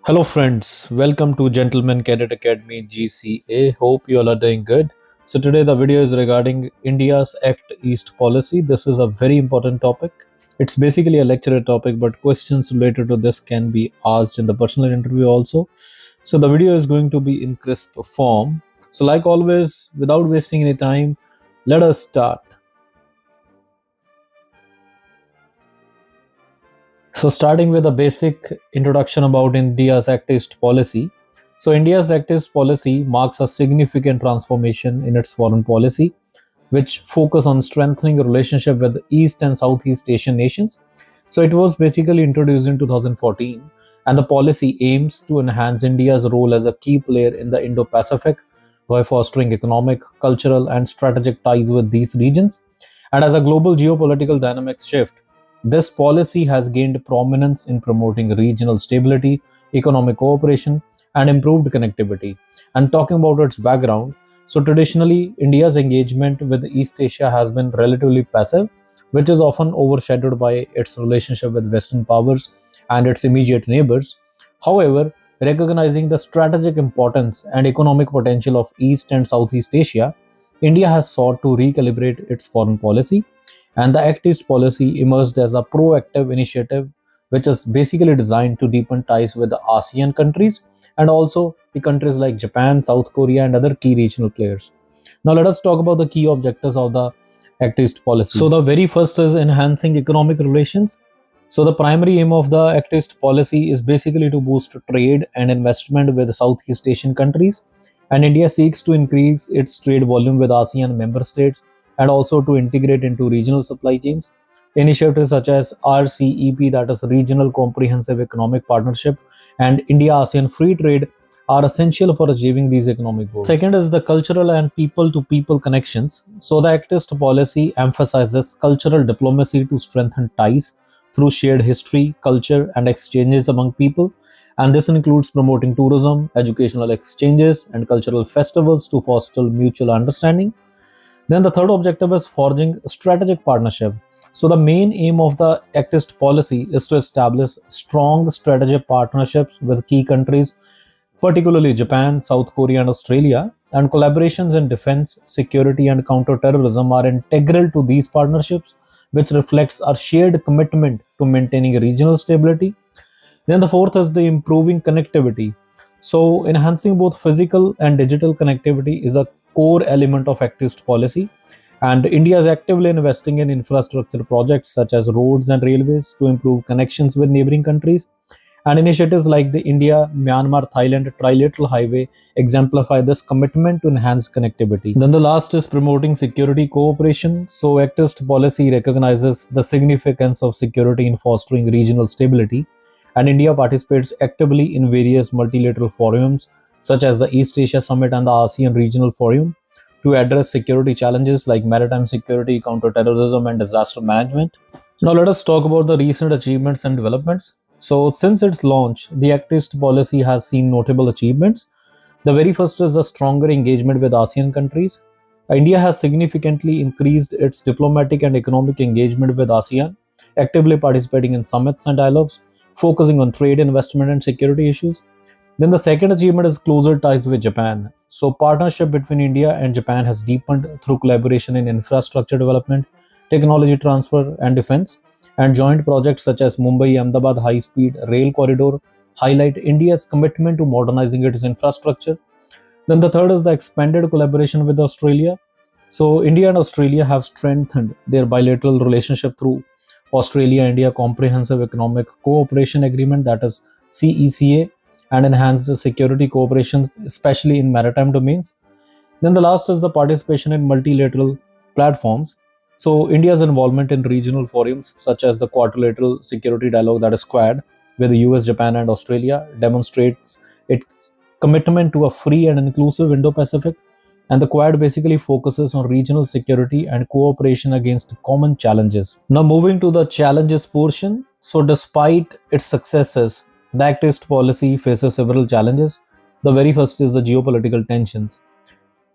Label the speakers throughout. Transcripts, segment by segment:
Speaker 1: Hello friends, welcome to Gentleman Cadet Academy GCA. Hope you all are doing good. So today the video is regarding India's Act East policy. This is a very important topic. It's basically a lecture topic, but questions related to this can be asked in the personal interview also. So the video is going to be in crisp form. So like always, without wasting any time, let us start. So starting with a basic introduction about India's Act East policy. So India's Act East policy marks a significant transformation in its foreign policy, which focus on strengthening a relationship with East and Southeast Asian nations. So it was basically introduced in 2014, and the policy aims to enhance India's role as a key player in the Indo-Pacific by fostering economic, cultural, and strategic ties with these regions. And as a global geopolitical dynamics shift, this policy has gained prominence in promoting regional stability, economic cooperation, and improved connectivity. And talking about its background, so traditionally, India's engagement with East Asia has been relatively passive, which is often overshadowed by its relationship with Western powers and its immediate neighbors. However, recognizing the strategic importance and economic potential of East and Southeast Asia, India has sought to recalibrate its foreign policy, and the Act East policy emerged as a proactive initiative which is basically designed to deepen ties with the ASEAN countries and also the countries like Japan, South Korea, and other key regional players. Now, let us talk about the key objectives of the Act East policy. So, the very first is enhancing economic relations. So, the primary aim of the Act East policy is basically to boost trade and investment with Southeast Asian countries, and India seeks to increase its trade volume with ASEAN member states and also to integrate into regional supply chains. Initiatives such as RCEP, that is Regional Comprehensive Economic Partnership, and India ASEAN Free Trade are essential for achieving these economic goals. Second is the cultural and people to people connections. So, the Act East policy emphasizes cultural diplomacy to strengthen ties through shared history, culture, and exchanges among people. And this includes promoting tourism, educational exchanges, and cultural festivals to foster mutual understanding. Then the third objective is forging strategic partnership. So the main aim of the Act East policy is to establish strong strategic partnerships with key countries, particularly Japan, South Korea, and Australia. And collaborations in defense, security, and counterterrorism are integral to these partnerships, which reflects our shared commitment to maintaining regional stability. Then the fourth is the improving connectivity. So enhancing both physical and digital connectivity is a core element of Act East policy. And India is actively investing in infrastructure projects such as roads and railways to improve connections with neighboring countries. And initiatives like the India, Myanmar, Thailand trilateral highway exemplify this commitment to enhance connectivity. Then the last is promoting security cooperation. So Act East policy recognizes the significance of security in fostering regional stability, and India participates actively in various multilateral forums such as the East Asia Summit and the ASEAN Regional Forum to address security challenges like maritime security, counterterrorism, and disaster management. Now, let us talk about the recent achievements and developments. So, since its launch, the Act East policy has seen notable achievements. The very first is the stronger engagement with ASEAN countries. India has significantly increased its diplomatic and economic engagement with ASEAN, actively participating in summits and dialogues, focusing on trade, investment, and security issues. Then the second achievement is closer ties with Japan. So partnership between India and Japan has deepened through collaboration in infrastructure development, technology transfer, and defense. And joint projects such as Mumbai-Ahmedabad high-speed rail corridor highlight India's commitment to modernizing its infrastructure. Then the third is the expanded collaboration with Australia. So India and Australia have strengthened their bilateral relationship through Australia-India Comprehensive Economic Cooperation Agreement, that is CECA, and enhanced security cooperation, especially in maritime domains. Then the last is the participation in multilateral platforms. So India's involvement in regional forums such as the Quadrilateral Security Dialogue, that is Quad, with the US, Japan, and Australia demonstrates its commitment to a free and inclusive Indo-Pacific. And the Quad basically focuses on regional security and cooperation against common challenges. Now moving to the challenges portion. So despite its successes, the Act East policy faces several challenges. The very first is the geopolitical tensions.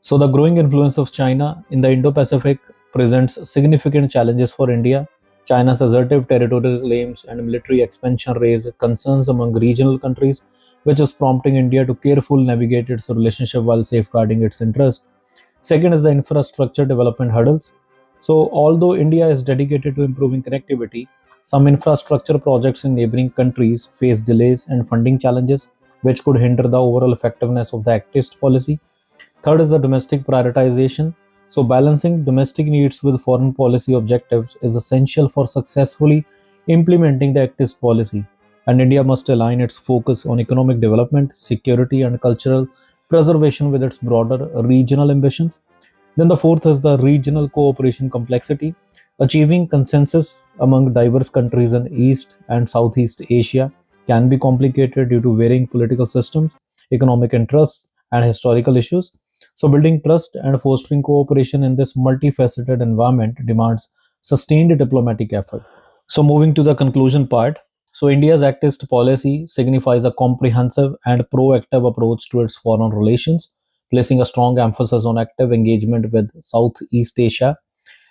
Speaker 1: So the growing influence of China in the Indo-Pacific presents significant challenges for India. China's assertive territorial claims and military expansion raise concerns among regional countries, which is prompting India to carefully navigate its relationship while safeguarding its interest. Second is the infrastructure development hurdles. So, although India is dedicated to improving connectivity, some infrastructure projects in neighboring countries face delays and funding challenges, which could hinder the overall effectiveness of the Act East policy. Third is the domestic prioritization. So, balancing domestic needs with foreign policy objectives is essential for successfully implementing the Act East policy. And India must align its focus on economic development, security, and cultural preservation with its broader regional ambitions. Then the fourth is the regional cooperation complexity. Achieving consensus among diverse countries in East and Southeast Asia can be complicated due to varying political systems, economic interests, and historical issues. So, building trust and fostering cooperation in this multifaceted environment demands sustained diplomatic effort. So, moving to the conclusion part. So, India's Act East policy signifies a comprehensive and proactive approach to its foreign relations, placing a strong emphasis on active engagement with Southeast Asia.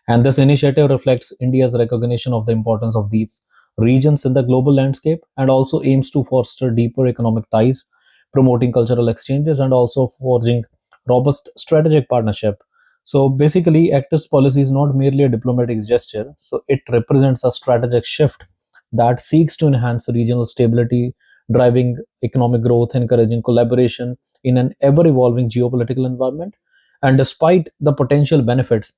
Speaker 1: And this initiative reflects India's recognition of the importance of these regions in the global landscape and also aims to foster deeper economic ties, promoting cultural exchanges, and also forging robust strategic partnership. So basically, Actist policy is not merely a diplomatic gesture, so it represents a strategic shift that seeks to enhance regional stability, driving economic growth, encouraging collaboration in an ever evolving geopolitical environment. And despite the potential benefits,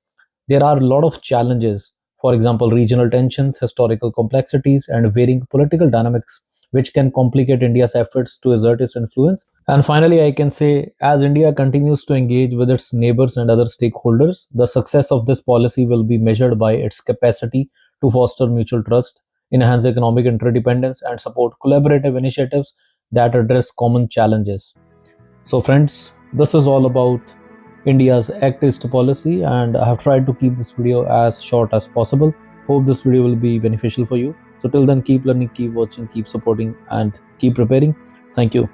Speaker 1: there are a lot of challenges. For example, regional tensions, historical complexities, and varying political dynamics, which can complicate India's efforts to exert its influence. And finally, I can say, as India continues to engage with its neighbors and other stakeholders, the success of this policy will be measured by its capacity to foster mutual trust, enhance economic interdependence, and support collaborative initiatives that address common challenges. So, friends, this is all about India's Act East policy, and I have tried to keep this video as short as possible. Hope this video will be beneficial for you. So, till then, keep learning, keep watching, keep supporting, and keep preparing. Thank you.